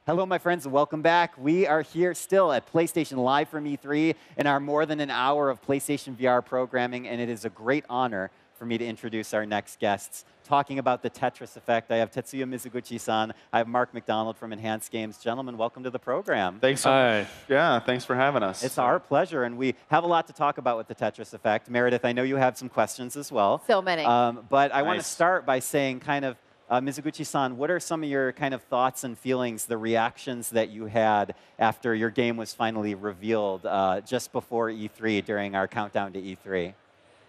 Hello, my friends, and welcome back. We are here still at PlayStation Live from E3 in our more than an hour of PlayStation VR programming, and it is a great honor for me to introduce our next guests. Talking about the Tetris Effect, I have Tetsuya Mizuguchi-san. I have Mark McDonald from Enhanced Games. Gentlemen, welcome to the program. Thanks so much. Yeah, thanks for having us. It's our pleasure, and we have a lot to talk about with the Tetris Effect. Meredith, I know you have some questions as well. So many. But I want to start by saying Mizuguchi-san, what are some of your kind of thoughts and feelings, the reactions that you had after your game was finally revealed just before E3 during our countdown to E3?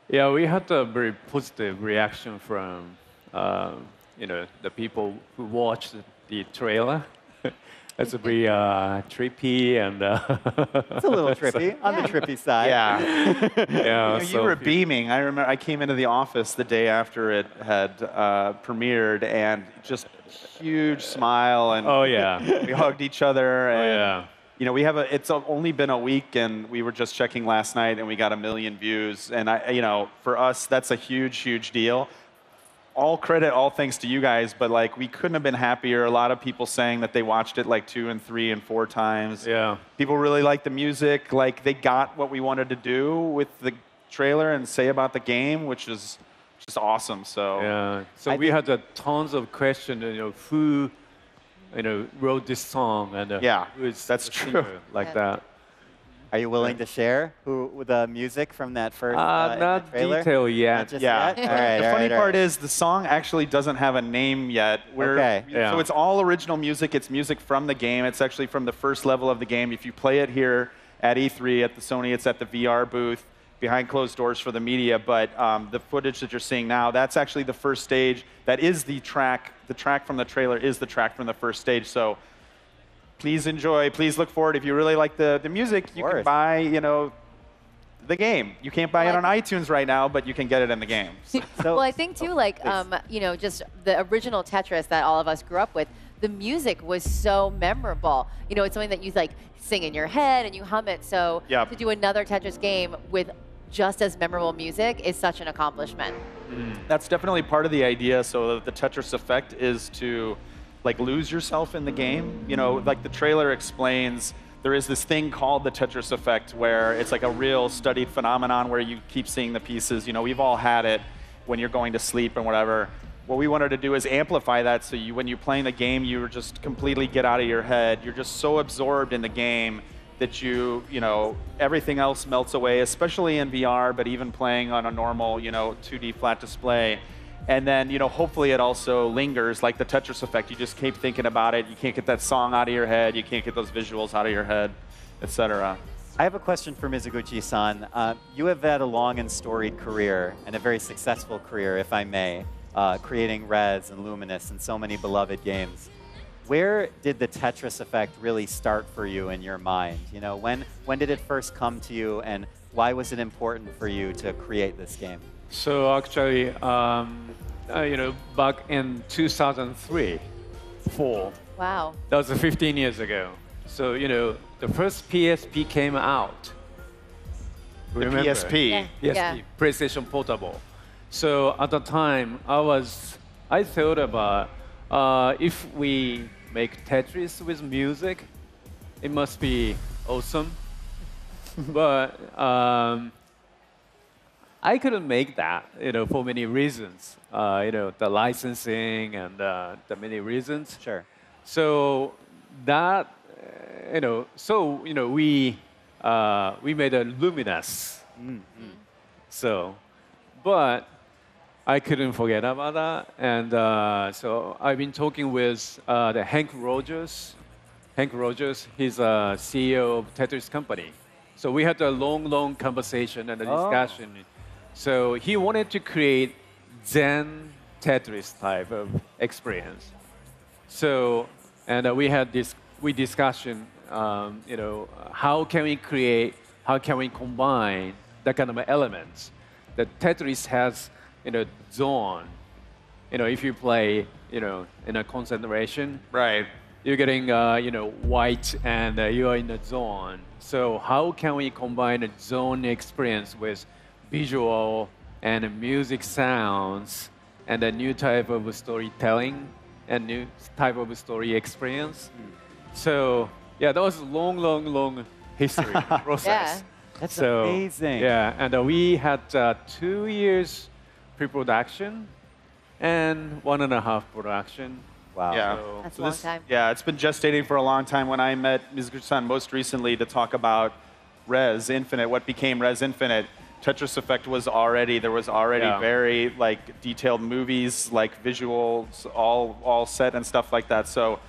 Yeah, we had a very positive reaction from the people who watched the trailer. It's very trippy and it's a little trippy on the trippy side. Yeah, yeah. you were beaming. I remember I came into the office the day after it had premiered, and just huge smile, and oh yeah, we hugged each other. And, oh yeah. You know, it's only been a week, and we were just checking last night, and we got 1 million views. And for us, that's a huge, huge deal. All credit, all thanks to you guys, but like we couldn't have been happier. A lot of people saying that they watched it like 2 and 3 and 4 times. Yeah. People really liked the music. Like they got what we wanted to do with the trailer and say about the game, which is just awesome. So yeah. So we had tons of questions. Who, wrote this song and yeah, who is that's true. Like that. Are you willing to share the music from that first not trailer? detail yet. Not just yeah. yet? All right, the funny part is the song actually doesn't have a name yet. Okay. Yeah. So it's all original music. It's music from the game. It's actually from the first level of the game. If you play it here at E3 at the Sony, it's at the VR booth behind closed doors for the media. But the footage that you're seeing now, that's actually the first stage. That is the track. The track from the trailer is the track from the first stage. So please enjoy. Please look forward. If you really like the music, you can buy, the game. You can't buy it on iTunes right now, but you can get it in the game. So. Well, I think too, just the original Tetris that all of us grew up with, the music was so memorable. It's something that you like sing in your head and you hum it. So to do another Tetris game with just as memorable music is such an accomplishment. That's definitely part of the idea. So the Tetris Effect is to lose yourself in the game. Like the trailer explains, there is this thing called the Tetris Effect where it's like a real studied phenomenon where you keep seeing the pieces. We've all had it when you're going to sleep and whatever. What we wanted to do is amplify that so when you're playing the game, you just completely get out of your head. You're just so absorbed in the game that everything else melts away, especially in VR, but even playing on a normal, 2D flat display. And then, hopefully it also lingers, like the Tetris Effect. You just keep thinking about it. You can't get that song out of your head. You can't get those visuals out of your head, etc. I have a question for Mizuguchi-san. You have had a long and storied career, and a very successful career, if I may, creating Rez and Luminous and so many beloved games. Where did the Tetris Effect really start for you in your mind? When did it first come to you, and why was it important for you to create this game? So actually, back in 2003, 4. Wow. That was 15 years ago. So the first PSP came out. Remember? PSP. Yeah. PSP, PlayStation Portable. So at the time, I thought about if we make Tetris with music, it must be awesome. But I couldn't make that, for many reasons. The licensing and the many reasons. Sure. So that, we made a Luminous. So, but I couldn't forget about that, and so I've been talking with the Hank Rogers. Hank Rogers, he's a CEO of Tetris company. So we had a long conversation and a discussion. So he wanted to create Zen Tetris type of experience. So, and we had this discussion, how can we combine that kind of elements? That Tetris has, zone. If you play, in a concentration, Right. you're getting, white and you are in a zone. So how can we combine a zone experience with visual and music sounds and a new type of storytelling and new type of story experience? So yeah, that was long history process. Yeah. That's So, amazing. Yeah, and we had 2 years pre-production and 1.5 production. Wow. Yeah. That's a long time. Yeah, it's been gestating for a long time. When I met Mizuguchi-san most recently to talk about Res Infinite, what became Res Infinite, Tetris Effect was already, there was already very like detailed movies, like visuals, all set and stuff like that. So,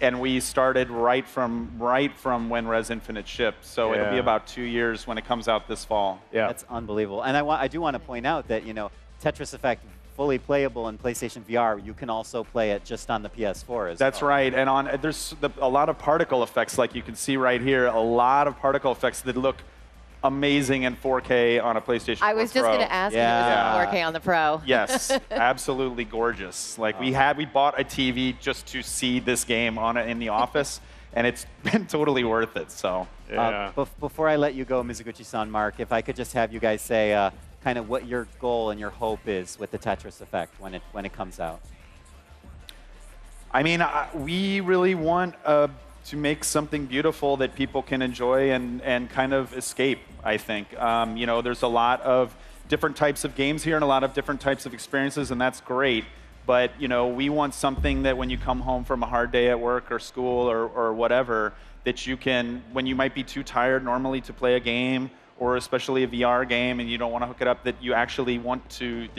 and we started right from when Res Infinite shipped. So it'll be about 2 years when it comes out this fall. Yeah. That's unbelievable. And I do want to point out that, you know, Tetris Effect, fully playable in PlayStation VR, you can also play it just on the PS4 as That's well. right. And there's a lot of particle effects, like you can see right here, a lot of particle effects that look amazing in 4K on a PlayStation 4 I was just going to ask if it was in 4K on the Pro. Yes, absolutely gorgeous. Like we bought a TV just to see this game on it in the office, and it's been totally worth it. So before I let you go, Mizuguchi-san, Mark, if I could just have you guys say kind of what your goal and your hope is with the Tetris Effect when it comes out. I mean, we really want to make something beautiful that people can enjoy and kind of escape, I think. You know, there's a lot of different types of games here and a lot of different types of experiences, and that's great. But, you know, we want something that when you come home from a hard day at work or school or whatever, that you can, when you might be too tired normally to play a game, or especially a VR game, and you don't want to hook it up, that you actually want to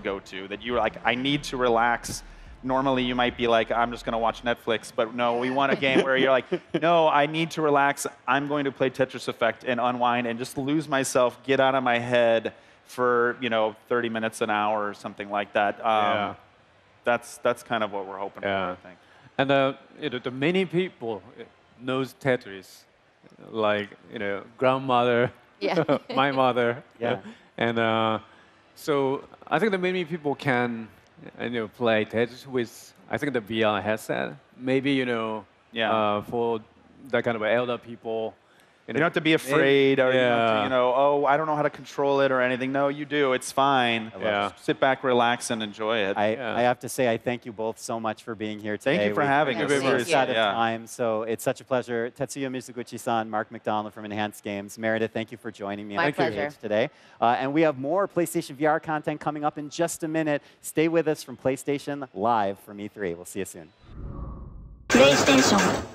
go to, that you're like, I need to relax. Normally you might be like, I'm just going to watch Netflix, but no, we want a game where you're like, no, I need to relax. I'm going to play Tetris Effect and unwind and just lose myself, get out of my head for, you know, 30 minutes, an hour or something like that. That's kind of what we're hoping for, I think. And you know, the many people knows Tetris, like, you know, grandmother, my mother. And so I think that many people can, you know, play Tetris with, I think, the VR headset. Maybe, you know, for that kind of elder people. You don't have to be afraid or, you know, oh, I don't know how to control it or anything. No, you do. It's fine. Just sit back, relax, and enjoy it. I have to say, I thank you both so much for being here today. Thank you for having us. We're out of time, so it's such a pleasure. Tetsuya Mizuguchi-san, Mark McDonald from Enhanced Games. Meredith, thank you for joining me on the stage today. And we have more PlayStation VR content coming up in just a minute. Stay with us from PlayStation Live from E3. We'll see you soon. PlayStation